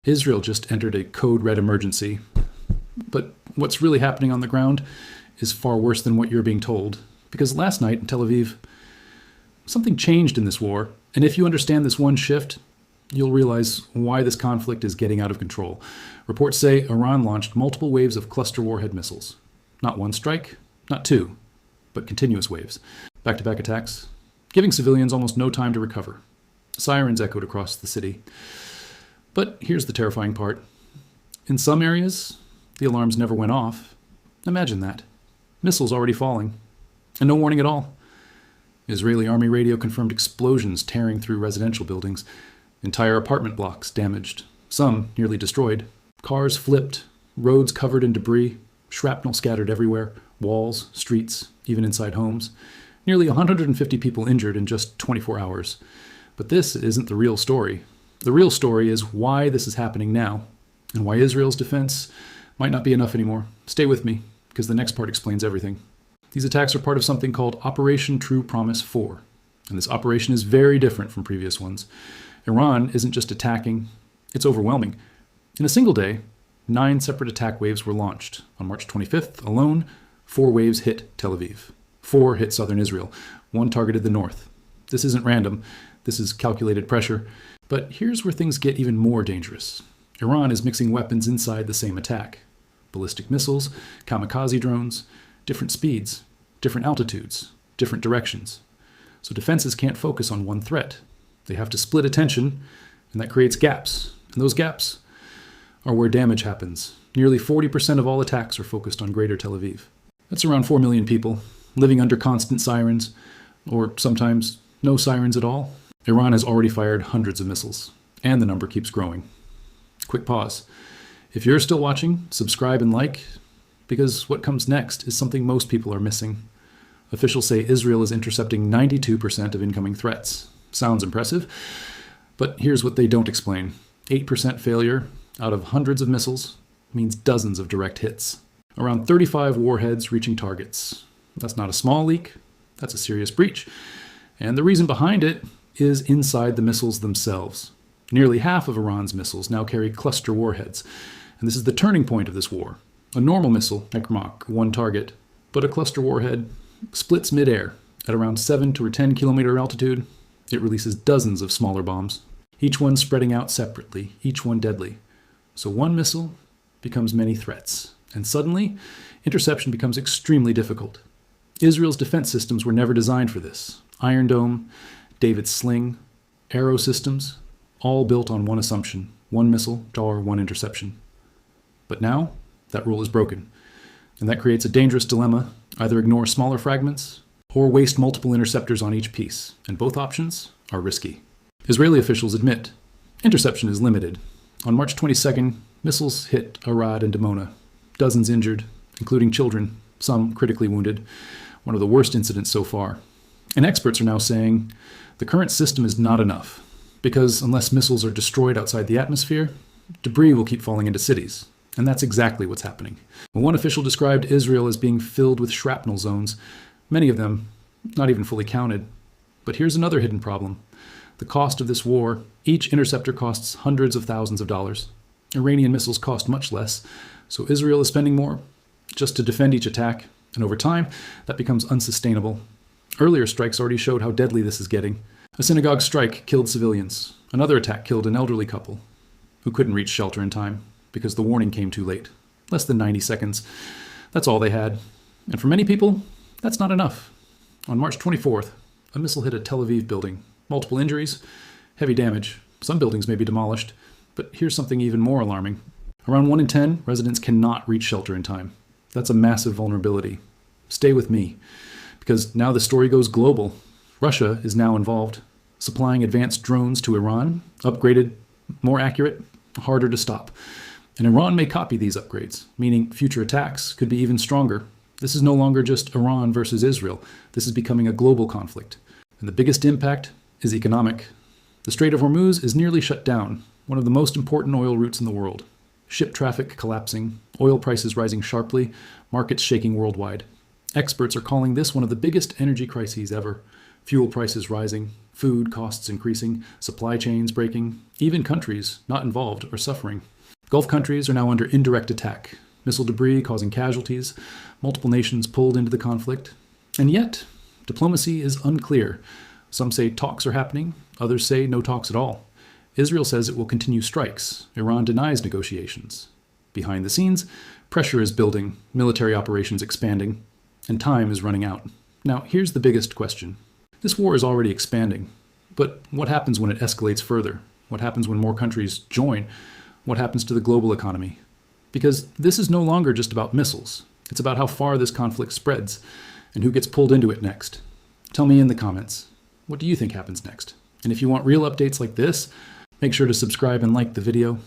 Israel just entered a code red emergency. But what's really happening on the ground is far worse than what you're being told. Because last night in Tel Aviv, something changed in this war. And if you understand this one shift, you'll realize why this conflict is getting out of control. Reports say Iran launched multiple waves of cluster warhead missiles. Not one strike, not two, but continuous waves. Back-to-back attacks, giving civilians almost no time to recover. Sirens echoed across the city. But here's the terrifying part. In some areas, the alarms never went off. Imagine that. Missiles already falling. And no warning at all. Israeli army radio confirmed explosions tearing through residential buildings. Entire apartment blocks damaged. Some nearly destroyed. Cars flipped. Roads covered in debris. Shrapnel scattered everywhere. Walls, streets, even inside homes. Nearly 150 people injured in just 24 hours. But this isn't the real story. The real story is why this is happening now, and why Israel's defense might not be enough anymore. Stay with me, because the next part explains everything. These attacks are part of something called Operation True Promise 4, and this operation is very different from previous ones. Iran isn't just attacking, it's overwhelming. In a single day, 9 separate attack waves were launched. On March 25th alone, 4 waves hit Tel Aviv. 4 hit southern Israel. 1 targeted the north. This isn't random. This is calculated pressure. But here's where things get even more dangerous. Iran is mixing weapons inside the same attack. Ballistic missiles, kamikaze drones, different speeds, different altitudes, different directions. So defenses can't focus on one threat. They have to split attention, and that creates gaps. And those gaps are where damage happens. Nearly 40% of all attacks are focused on greater Tel Aviv. That's around 4 million people, living under constant sirens, or sometimes no sirens at all. Iran has already fired hundreds of missiles, and the number keeps growing. Quick pause. If you're still watching, subscribe and like, because what comes next is something most people are missing. Officials say Israel is intercepting 92% of incoming threats. Sounds impressive, but here's what they don't explain. 8% failure out of hundreds of missiles means dozens of direct hits. Around 35 warheads reaching targets. That's not a small leak, that's a serious breach. And the reason behind it is inside the missiles themselves. Nearly half of Iran's missiles now carry cluster warheads, and this is the turning point of this war. A normal missile, Ekmak, 1 target, but a cluster warhead splits midair at around 7 to 10 kilometer altitude. It releases dozens of smaller bombs, each one spreading out separately, each one deadly. So one missile becomes many threats, and suddenly, interception becomes extremely difficult. Israel's defense systems were never designed for this. Iron Dome, David's Sling, Arrow systems, all built on one assumption: 1 missile, $1 interception. But now, that rule is broken, and that creates a dangerous dilemma: either ignore smaller fragments, or waste multiple interceptors on each piece, and both options are risky. Israeli officials admit interception is limited. On March 22nd, missiles hit Arad and Dimona. Dozens injured, including children, some critically wounded. One of the worst incidents so far. And experts are now saying the current system is not enough, because unless missiles are destroyed outside the atmosphere, debris will keep falling into cities. And that's exactly what's happening. One official described Israel as being filled with shrapnel zones, many of them not even fully counted. But here's another hidden problem. The cost of this war: each interceptor costs hundreds of thousands of dollars. Iranian missiles cost much less, so Israel is spending more just to defend each attack, and over time, that becomes unsustainable. Earlier strikes already showed how deadly this is getting. A synagogue strike killed civilians. Another attack killed an elderly couple who couldn't reach shelter in time because the warning came too late. Less than 90 seconds. That's all they had. And for many people, that's not enough. On March 24th, a missile hit a Tel Aviv building. Multiple injuries, heavy damage. Some buildings may be demolished. But here's something even more alarming. Around 1 in 10 residents cannot reach shelter in time. That's a massive vulnerability. Stay with me, because now the story goes global. Russia is now involved, supplying advanced drones to Iran, upgraded, more accurate, harder to stop. And Iran may copy these upgrades, meaning future attacks could be even stronger. This is no longer just Iran versus Israel. This is becoming a global conflict. And the biggest impact is economic. The Strait of Hormuz is nearly shut down, one of the most important oil routes in the world. Ship traffic collapsing, oil prices rising sharply, markets shaking worldwide. Experts are calling this one of the biggest energy crises ever. Fuel prices rising, Food costs increasing, supply chains breaking, even countries not involved are suffering. Gulf countries are now under indirect attack, missile debris causing casualties, multiple nations pulled into the conflict. And yet, diplomacy is unclear. Some say talks are happening, others say no talks at all. Israel says it will continue strikes. Iran denies negotiations. Behind the scenes, pressure is building, military operations expanding, and time is running out. Now, here's the biggest question. This war is already expanding, but what happens when it escalates further? What happens when more countries join? What happens to the global economy? Because this is no longer just about missiles. It's about how far this conflict spreads and who gets pulled into it next. Tell me in the comments, what do you think happens next? And if you want real updates like this, make sure to subscribe and like the video.